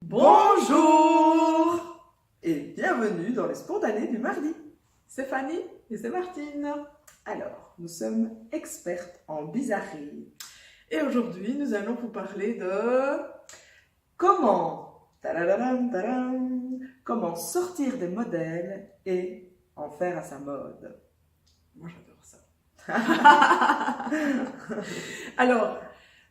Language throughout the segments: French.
Bonjour et bienvenue dans le spontané du mardi. C'est Fanny et c'est Martine. Alors, nous sommes expertes en bizarrerie. Et aujourd'hui, nous allons vous parler de... Comment sortir des modèles et en faire à sa mode. Moi, j'adore ça. Alors,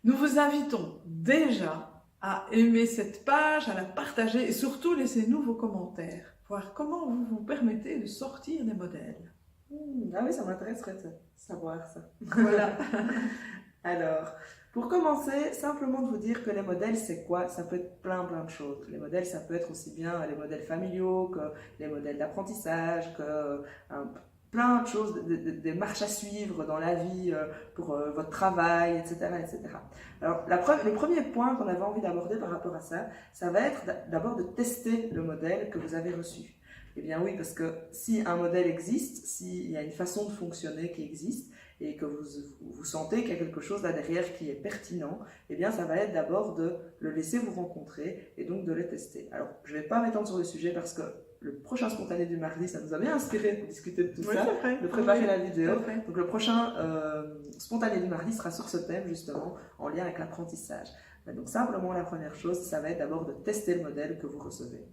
nous vous invitons déjà à aimer cette page, à la partager et surtout laissez-nous vos commentaires. Voir comment vous vous permettez de sortir des modèles. Ah oui, ça m'intéresserait de savoir ça. Voilà. Alors, pour commencer, simplement de vous dire que les modèles, c'est quoi? Ça peut être plein de choses. Les modèles, ça peut être aussi bien les modèles familiaux que les modèles d'apprentissage, que plein de choses, des marches à suivre dans la vie pour votre travail, etc., etc. Alors, le premier point qu'on avait envie d'aborder par rapport à ça, ça va être d'abord de tester le modèle que vous avez reçu. Eh bien oui, parce que si un modèle existe, s'il y a une façon de fonctionner qui existe, et que vous sentez qu'il y a quelque chose là derrière qui est pertinent, eh bien ça va être d'abord de le laisser vous rencontrer et donc de le tester. Alors, je ne vais pas m'étendre sur le sujet parce que le prochain spontané du mardi, ça nous a bien inspiré pour discuter de tout ça, de préparer la vidéo. Donc le prochain spontané du mardi sera sur ce thème justement, en lien avec l'apprentissage. Donc simplement la première chose, ça va être d'abord de tester le modèle que vous recevez.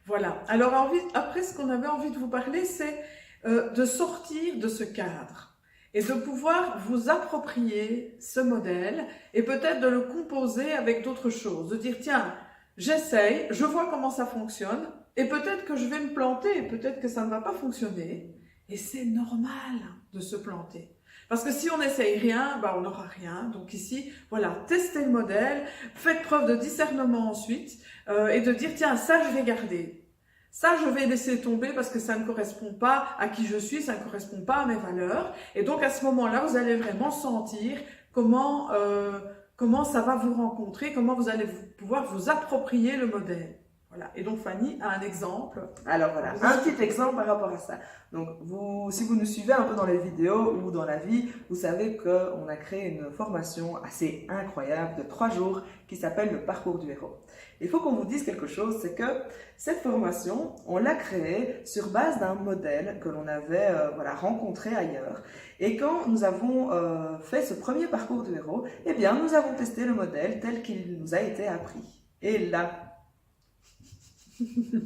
Voilà. Alors après, ce qu'on avait envie de vous parler, c'est de sortir de ce cadre et de pouvoir vous approprier ce modèle et peut-être de le composer avec d'autres choses. De dire, tiens, j'essaye, je vois comment ça fonctionne et peut-être que je vais me planter, peut-être que ça ne va pas fonctionner. Et c'est normal de se planter. Parce que si on n'essaye rien, on n'aura rien. Donc ici, voilà, testez le modèle, faites preuve de discernement ensuite et de dire, tiens, ça je vais garder. Ça, je vais laisser tomber parce que ça ne correspond pas à qui je suis, ça ne correspond pas à mes valeurs. Et donc, à ce moment-là, vous allez vraiment sentir comment ça va vous rencontrer, comment vous allez pouvoir vous approprier le modèle. Voilà. Et donc, Fanny a un exemple. Alors voilà, un petit exemple par rapport à ça. Donc, si vous nous suivez un peu dans les vidéos ou dans la vie, vous savez qu'on a créé une formation assez incroyable de 3 jours qui s'appelle le parcours du héros. Il faut qu'on vous dise quelque chose, c'est que cette formation, on l'a créée sur base d'un modèle que l'on avait rencontré ailleurs. Et quand nous avons fait ce premier parcours du héros, eh bien, nous avons testé le modèle tel qu'il nous a été appris. Et là,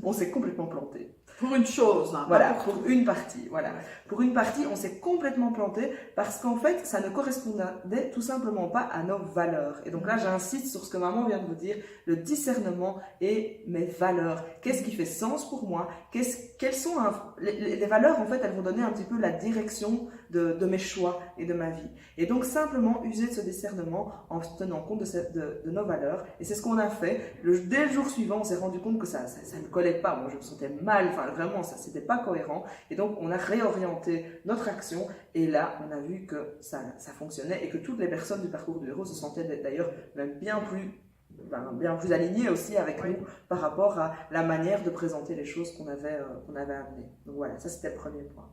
on s'est complètement planté. Pour une chose. Hein, voilà, pour une partie. Voilà. Pour une partie, on s'est complètement planté parce qu'en fait, ça ne correspondait tout simplement pas à nos valeurs. Et donc là, j'insiste sur ce que maman vient de vous dire, le discernement et mes valeurs. Qu'est-ce qui fait sens pour moi? Quelles sont les valeurs, en fait, elles vont donner un petit peu la direction de mes choix et de ma vie. Et donc, simplement user de ce discernement en tenant compte de nos valeurs. Et c'est ce qu'on a fait. Dès le jour suivant, on s'est rendu compte que ça ne collait pas. Moi, je me sentais mal. Enfin, vraiment, ça c'était pas cohérent. Et donc, on a réorienté notre action. Et là, on a vu que ça fonctionnait et que toutes les personnes du parcours du héros se sentaient d'ailleurs même bien plus alignées aussi avec nous par rapport à la manière de présenter les choses qu'on avait amenées. Donc voilà, ça c'était le premier point.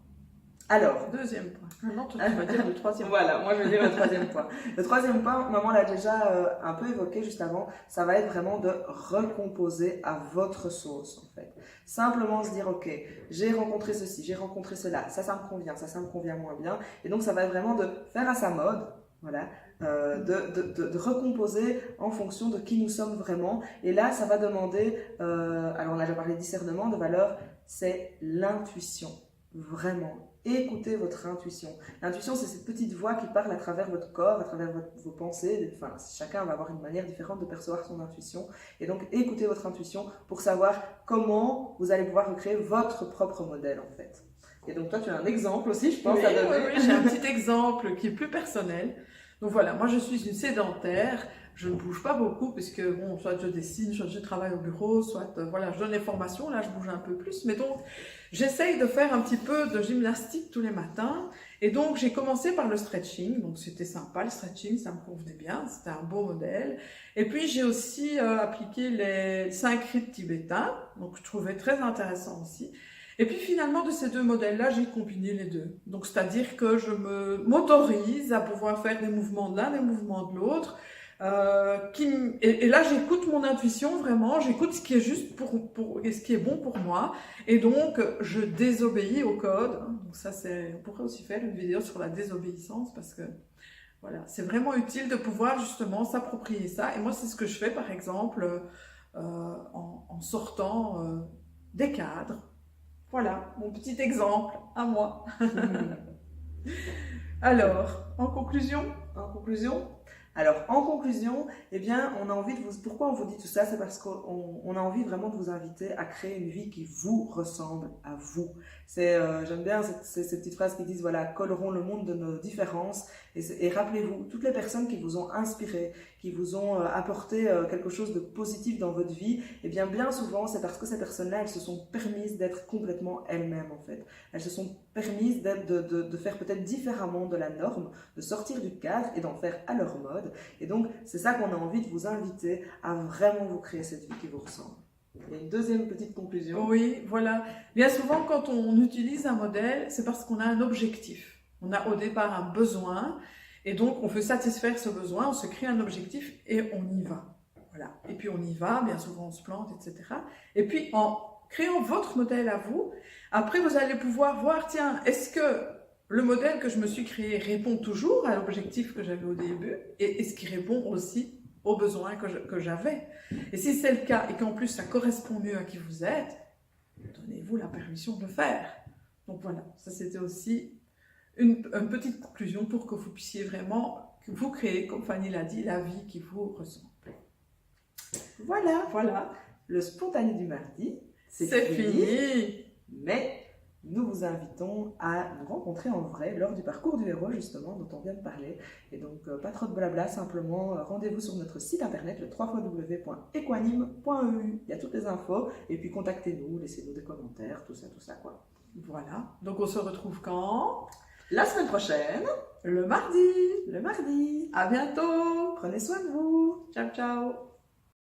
Alors, deuxième point. Maintenant, tu vas dire le troisième point. Voilà, moi je vais dire le troisième point. Le troisième point, maman l'a déjà un peu évoqué juste avant, ça va être vraiment de recomposer à votre sauce en fait. Simplement se dire, ok, j'ai rencontré ceci, j'ai rencontré cela, ça me convient, ça me convient moins bien. Et donc ça va être vraiment de faire à sa mode, voilà, de recomposer en fonction de qui nous sommes vraiment. Et là, ça va demander, alors on a déjà parlé de discernement, de valeur, c'est l'intuition, vraiment. Écoutez votre intuition. L'intuition, c'est cette petite voix qui parle à travers votre corps, à travers vos pensées. Enfin, chacun va avoir une manière différente de percevoir son intuition. Et donc, écoutez votre intuition pour savoir comment vous allez pouvoir recréer votre propre modèle, en fait. Et donc, toi, tu as un exemple aussi, je pense, à donner. Oui, j'ai un petit exemple qui est plus personnel. Donc voilà, moi, je suis une sédentaire. Je ne bouge pas beaucoup puisque, bon, soit je dessine, soit je travaille au bureau, soit, voilà, je donne les formations. Là, je bouge un peu plus. Mais donc, j'essaye de faire un petit peu de gymnastique tous les matins. Et donc, j'ai commencé par le stretching. Donc, c'était sympa, le stretching, ça me convenait bien. C'était un beau modèle. Et puis, j'ai aussi appliqué les 5 rites tibétains. Donc, je trouvais très intéressant aussi. Et puis finalement, de ces deux modèles-là, j'ai combiné les deux. Donc, c'est-à-dire que je m'autorise à pouvoir faire des mouvements de l'un, des mouvements de l'autre, Et là, j'écoute mon intuition, vraiment, j'écoute ce qui est juste et ce qui est bon pour moi. Et donc, je désobéis au code. Donc ça, on pourrait aussi faire une vidéo sur la désobéissance parce que, voilà, c'est vraiment utile de pouvoir justement s'approprier ça. Et moi, c'est ce que je fais, par exemple, en sortant des cadres. Voilà, mon petit exemple à moi. Alors, en conclusion, alors, en conclusion, eh bien, pourquoi on vous dit tout ça? C'est parce qu'on a envie vraiment de vous inviter à créer une vie qui vous ressemble à vous. J'aime bien ces petites phrases qui disent, voilà, collerons le monde de nos différences. Et rappelez-vous, toutes les personnes qui vous ont inspiré, qui vous ont apporté quelque chose de positif dans votre vie, eh bien souvent, c'est parce que ces personnes-là, elles se sont permises d'être complètement elles-mêmes, en fait. Elles se sont permises de faire peut-être différemment de la norme, de sortir du cadre et d'en faire à leur mode. Et donc, c'est ça qu'on a envie de vous inviter à vraiment vous créer cette vie qui vous ressemble. Il y a une deuxième petite conclusion. Oui, voilà. Bien souvent, quand on utilise un modèle, c'est parce qu'on a un objectif. On a au départ un besoin, et donc on veut satisfaire ce besoin, on se crée un objectif et on y va. Voilà. Et puis on y va, bien souvent on se plante, etc. Et puis en créant votre modèle à vous, après vous allez pouvoir voir, tiens, est-ce que le modèle que je me suis créé répond toujours à l'objectif que j'avais au début, et est-ce qu'il répond aussi aux besoins que j'avais? Et si c'est le cas, et qu'en plus ça correspond mieux à qui vous êtes, donnez-vous la permission de le faire. Donc voilà, ça c'était aussi une petite conclusion pour que vous puissiez vraiment vous créer, comme Fanny l'a dit, la vie qui vous ressemble. Voilà. Le spontané du mardi, c'est fini. Mais nous vous invitons à nous rencontrer en vrai lors du parcours du héros, justement, dont on vient de parler. Et donc, pas trop de blabla, simplement rendez-vous sur notre site internet, le www.equanime.eu. Il y a toutes les infos. Et puis, contactez-nous, laissez-nous des commentaires, tout ça, quoi. Voilà. Donc, on se retrouve quand? La semaine prochaine. Le mardi. Le mardi. À bientôt. Prenez soin de vous. Ciao, ciao.